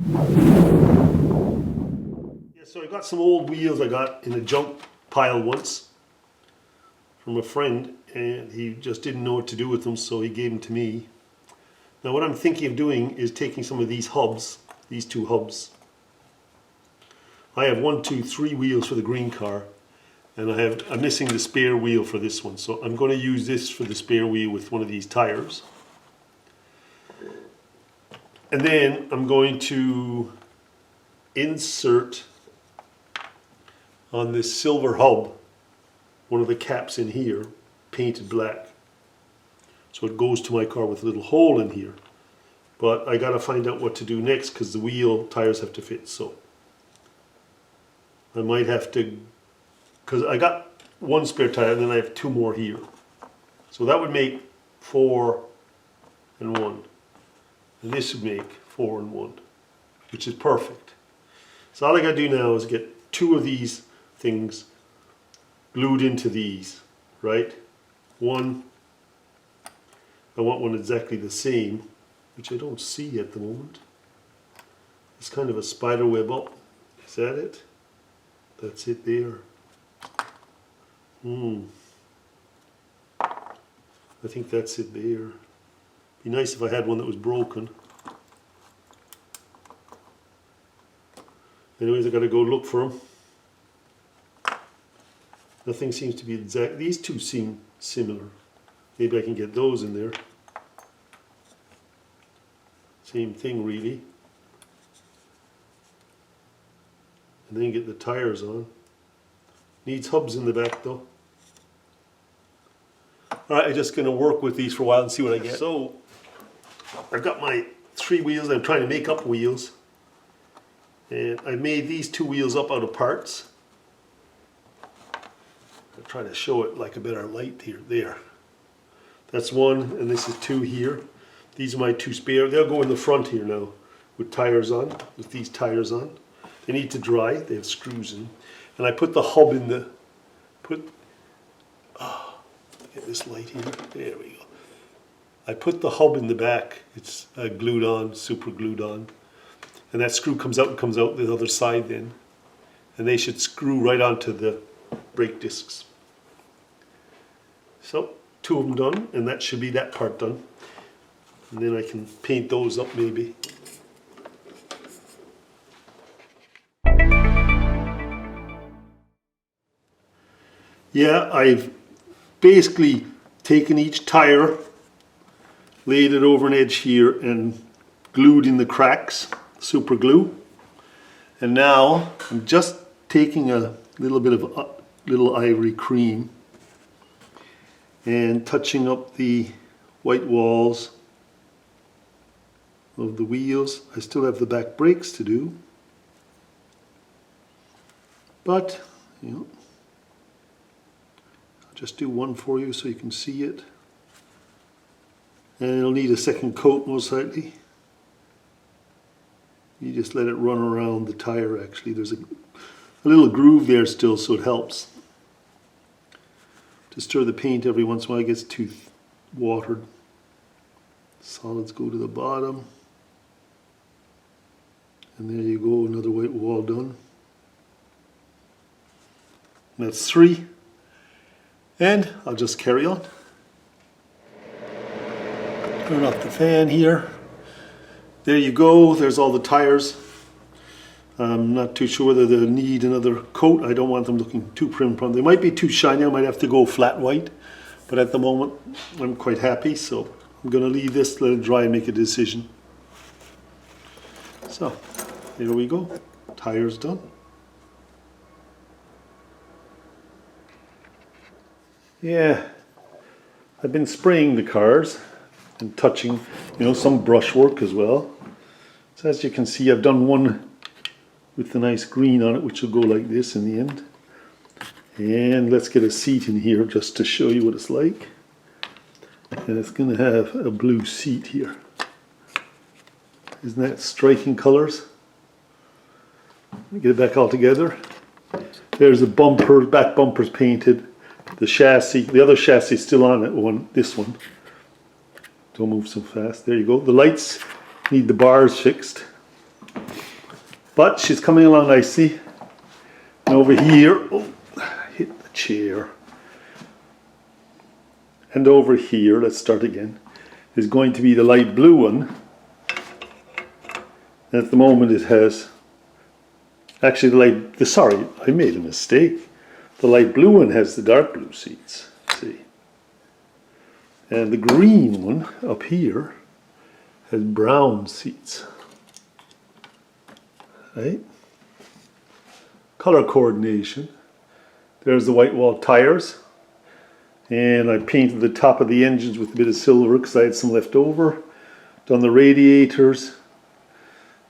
Yeah, so I got some old wheels I got in a junk pile once from a friend, and he just didn't know what to do with them, so he gave them to me. Now what I'm thinking of doing is taking some of these hubs, these two hubs. I have 1, 2, 3 wheels for the green car, and I'm missing the spare wheel for this one, so I'm going to use this for the spare wheel with one of these tires. And then I'm going to insert on this silver hub one of the caps in here, painted black. So it goes to my car with a little hole in here. But I gotta find out what to do next because the wheel tires have to fit. So I might have to, because I got 1 spare tire and then I have 2 more here. So that would make 4 and 1. And this would make 4 and 1, which is perfect. So all I gotta do now is get 2 of these things glued into these, right? One, I want one exactly the same, which I don't see at the moment. It's kind of a spider web up. Is that it? That's it there. I think that's it there. Be nice if I had one that was broken. Anyways, I gotta go look for them. Nothing seems to be exact. These two seem similar. Maybe I can get those in there. Same thing really. And then get the tires on. Needs hubs in the back though. Alright, I'm just going to work with these for a while and see what I get. So, I've got my 3 wheels. I'm trying to make up wheels. And I made these 2 wheels up out of parts. I'll try to show it like a better light here. There. That's 1 and this is 2 here. These are my 2 spare. They'll go in the front here now with tires on, with these tires on. They need to dry. They have screws in. And I put the hub in the, get this light here. There we go. I put the hub in the back. It's glued on, super glued on. And that screw comes out and comes out the other side then. And they should screw right onto the brake discs. So, 2 of them done, and that should be that part done. And then I can paint those up maybe. Yeah, I've basically taken each tire, laid it over an edge here and glued in the cracks, super glue. And now I'm just taking a little bit of little ivory cream and touching up the white walls of the wheels. I still have the back brakes to do, but you know, I'll just do one for you so you can see it. And it'll need a second coat most likely. You just let it run around the tire actually. There's a little groove there still, so it helps. To stir the paint every once in a while, it gets too watered. Solids go to the bottom. And there you go, another white wall done. And that's 3. And I'll just carry on. Turn off the fan here. There you go, there's all the tires. I'm not too sure whether they'll need another coat. I don't want them looking too prim. They might be too shiny, I might have to go flat white. But at the moment, I'm quite happy, so I'm going to leave this, let it dry and make a decision. So, here we go. Tires done. Yeah, I've been spraying the cars and touching, you know, some brushwork as well. So as you can see, I've done one with the nice green on it, which will go like this in the end. And let's get a seat in here just to show you what it's like. And it's going to have a blue seat here. Isn't that striking colors? Get it back all together. There's the bumper, back bumper's painted. The chassis, the other chassis is still on it, this one. Don't move so fast. There you go. The lights need the bars fixed. But she's coming along nicely. And over here, oh, hit the chair. And over here, let's start again, is going to be the light blue one. And at the moment it has, actually sorry, I made a mistake. The light blue one has the dark blue seats, see. And the green one up here has brown seats, right? Color coordination. There's the white wall tires. And I painted the top of the engines with a bit of silver because I had some left over. Done the radiators.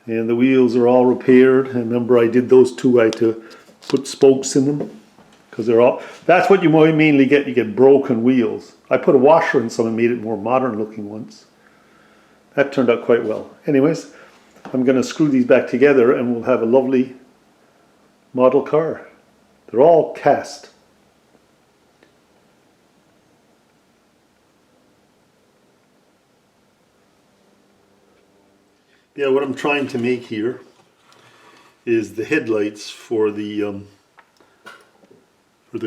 And the wheels are all repaired. And remember I did those two, I had to put spokes in them. Because they're all, that's what you mainly get, you get broken wheels. I put a washer in some and made it more modern looking once. That turned out quite well. Anyways, I'm going to screw these back together and we'll have a lovely model car. They're all cast. Yeah, what I'm trying to make here is the headlights for the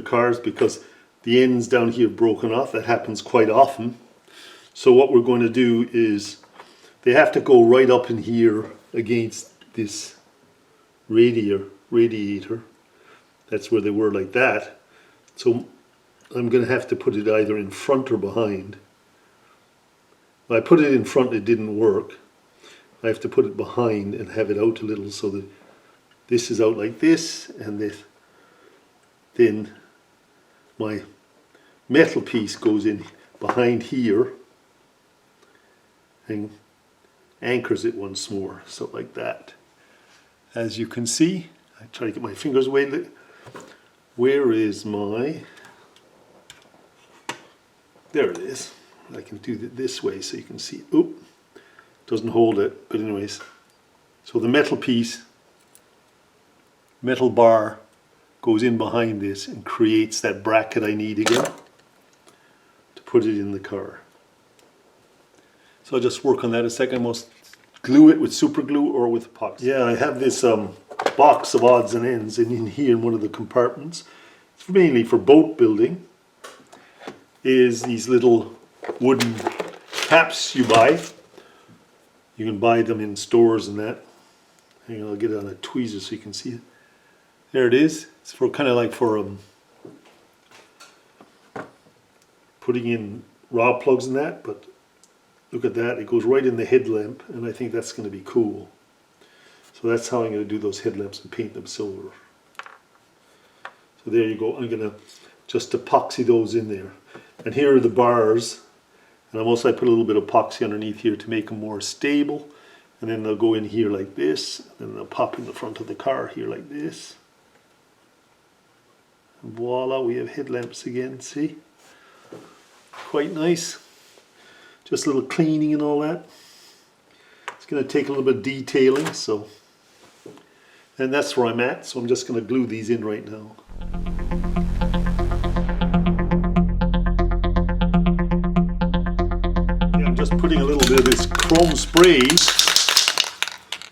cars, because the ends down here broken off. That happens quite often. So what we're going to do is they have to go right up in here against this radiator. That's where they were like that. So I'm going to have to put it either in front or behind. When I put it in front, it didn't work. I have to put it behind and have it out a little so that this is out like this, and this. Then my metal piece goes in behind here and anchors it once more, so like that. As you can see, I try to get my fingers away. Where is my, there it is. I can do it this way so you can see. Oop, doesn't hold it, but anyways. So the metal piece, metal bar goes in behind this and creates that bracket I need again to put it in the car. So I'll just work on that a second. I must glue it with super glue or with epoxy. Yeah, I have this box of odds and ends, and in here in one of the compartments, it's mainly for boat building, is these little wooden caps you buy. You can buy them in stores and that. Hang on, I'll get it on a tweezer so you can see it. There it is. It's for kind of like for putting in rod plugs and that, but look at that, it goes right in the headlamp, and I think that's going to be cool. So that's how I'm going to do those headlamps and paint them silver. So there you go. I'm going to just epoxy those in there. And here are the bars, and I put a little bit of epoxy underneath here to make them more stable, and then they'll go in here like this, and they'll pop in the front of the car here like this. And voila, we have headlamps again, see? Quite nice. Just a little cleaning and all that. It's going to take a little bit of detailing, so. And that's where I'm at, so I'm just going to glue these in right now. Yeah, I'm just putting a little bit of this chrome spray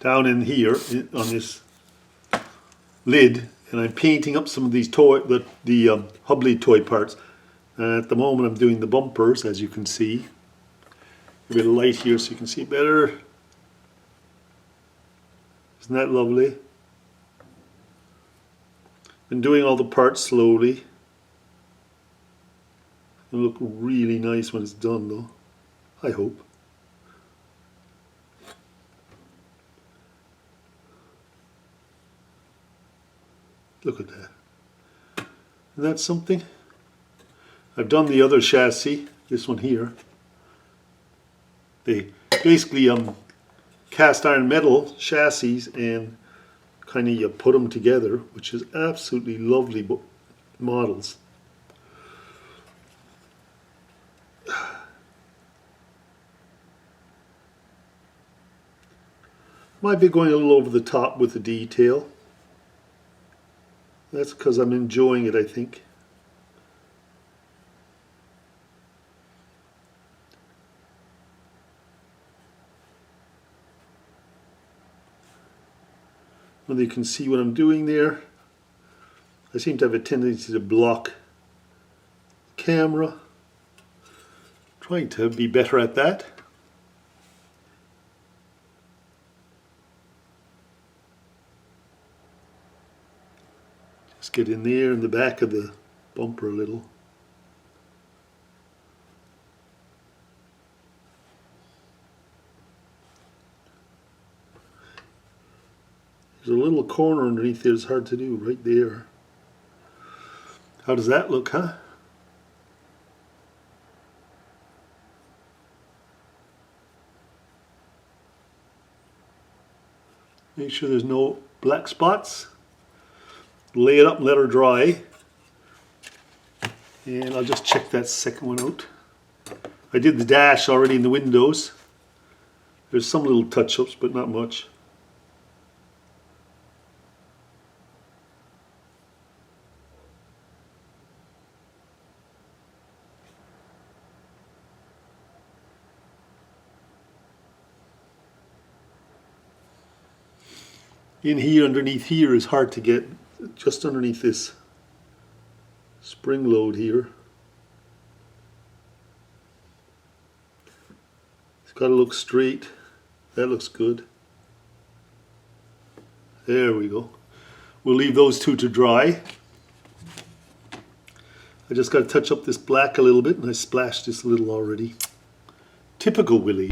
down in here on this lid, and I'm painting up some of these the Hubley toy parts. And at the moment I'm doing the bumpers, as you can see. A bit of light here so you can see better. Isn't that lovely? Been doing all the parts slowly. It'll look really nice when it's done though, I hope. Look at that. Isn't that something? I've done the other chassis, this one here. They basically cast iron metal chassis and kind of you put them together, which is absolutely lovely models. Might be going a little over the top with the detail. That's because I'm enjoying it, I think. whether you can see what I'm doing there. I seem to have a tendency to block the camera. Trying to be better at that. Just get in there in the back of the bumper a little. There's a little corner underneath there that's hard to do, right there. How does that look, huh? Make sure there's no black spots. Lay it up and let her dry. And I'll just check that second one out. I did the dash already in the windows. There's some little touch-ups, but not much. In here, underneath here is hard to get, just underneath this spring load here. It's got to look straight. That looks good. There we go. We'll leave those two to dry. I just got to touch up this black a little bit, and I splashed this a little already. Typical Willie.